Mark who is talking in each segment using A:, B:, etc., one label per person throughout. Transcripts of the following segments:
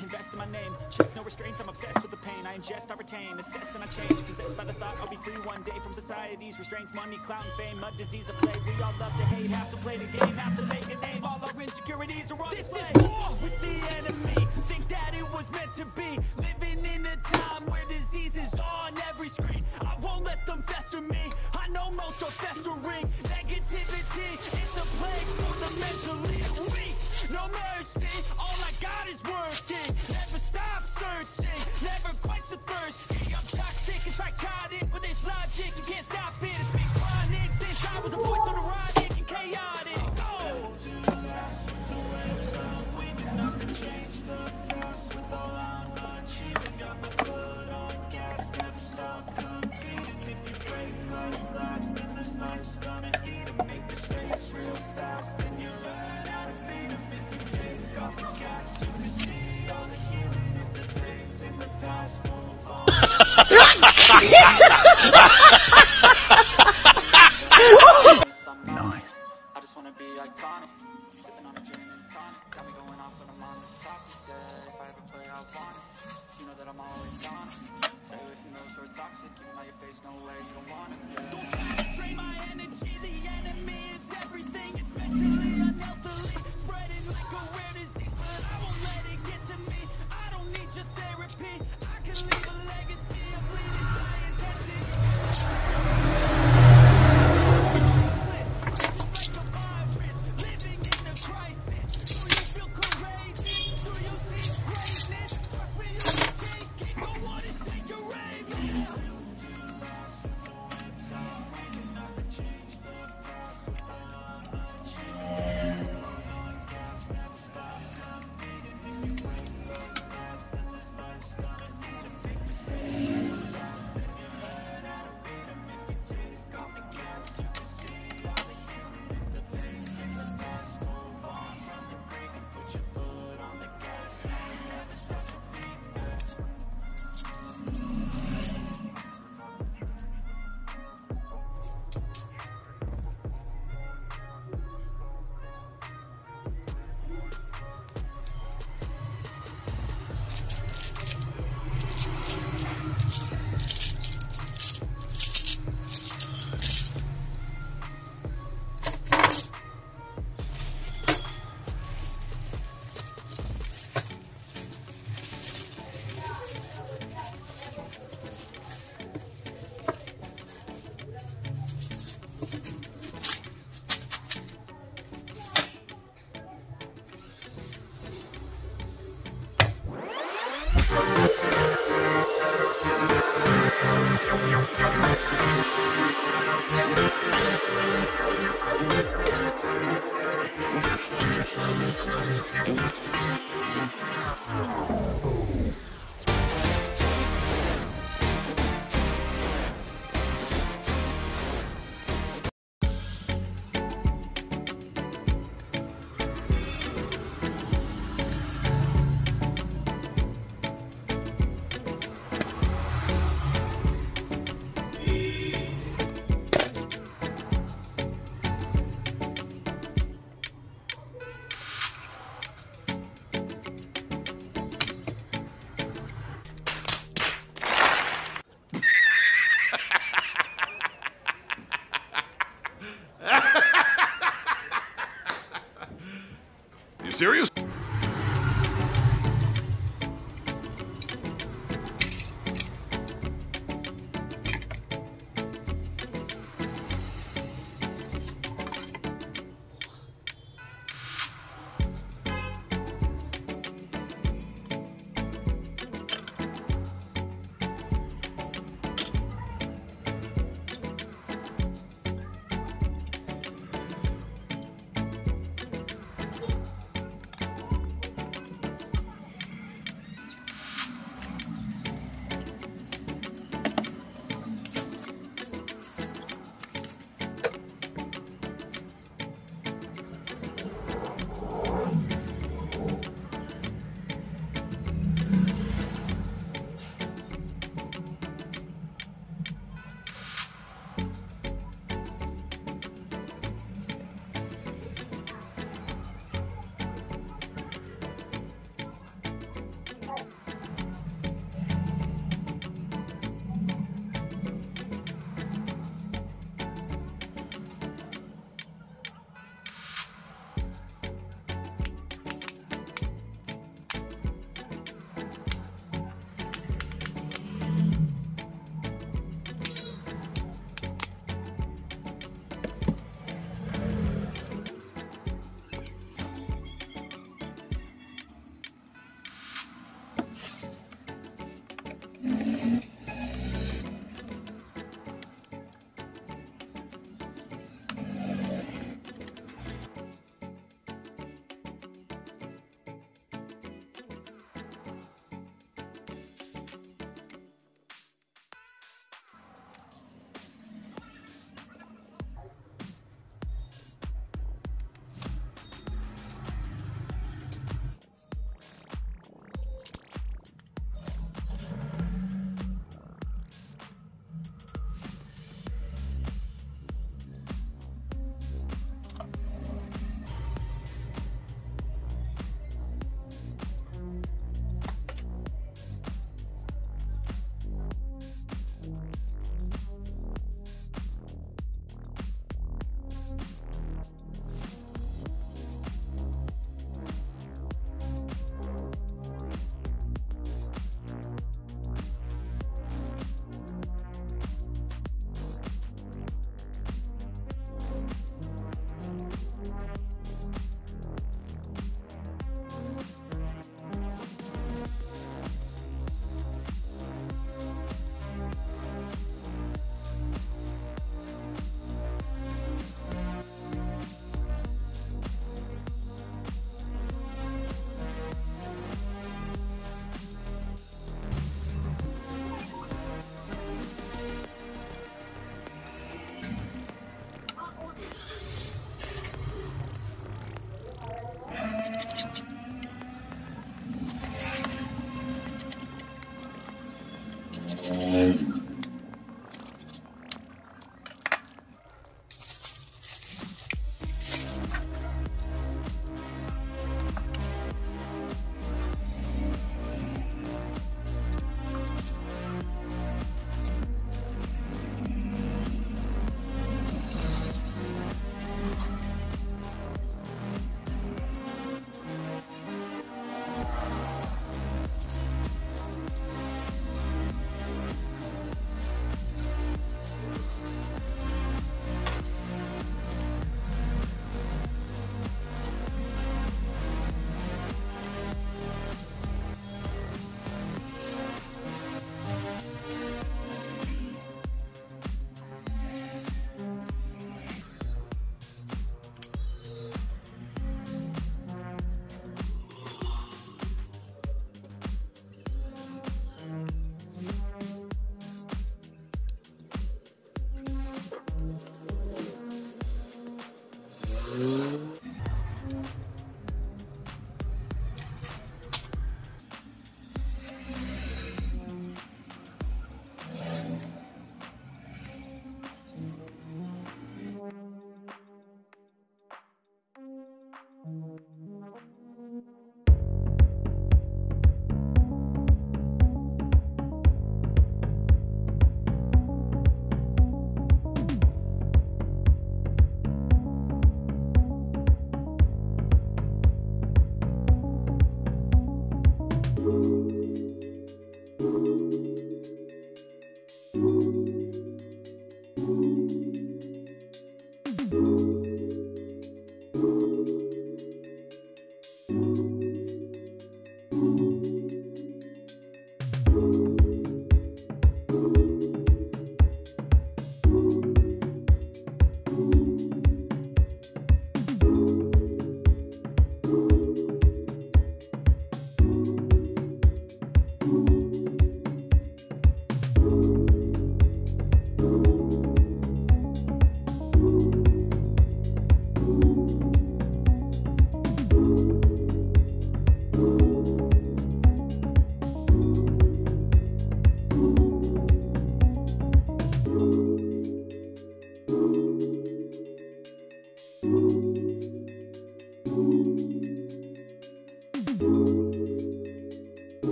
A: Invest in my name, check no restraints, I'm obsessed with the pain. I ingest, I retain, assess and I change. Possessed by the thought I'll be free one day from society's restraints. Money, clout and fame, mud, disease, a plague. We all love to hate, have to play the game, have to make a name. All our insecurities are on this display. This is war with the enemy, think that it was meant to be. Living in a time where disease is on every screen. I won't let them fester me, I know most are festering. Negativity, it's a plague for the mentally weak. No mercy, all I got is working. Never stop searching, never quite so thirsty. I'm toxic and psychotic with this logic. You can't stop it, it's been chronic since I was a voice on erotic and chaotic. Go! Change the past with all I'm achieving. Got my foot on gas, never stop competing. If you break like glass, then this life's gonna eat 'em. Make mistakes real fast, then you learn how to beat 'em. If you take off the gas, you can see all the healing. If the pain's in the past, move on. Nice. I just wanna be iconic. Sipping on a gin and tonic. Got me going off when I'm on this topic. Yeah, if I ever play, I want it. You know that I'm always on it. Stay away from those who are toxic. Keep my face, no way, you don't want it. Yeah. Don't try to drain my energy. The enemy is everything. It's mentally, unhealthily, spreading like a rare disease. But I won't let it get to me. I don't need your therapy. I can leave a legacy of bleeding by intensity.
B: You serious?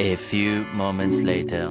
B: A few moments later.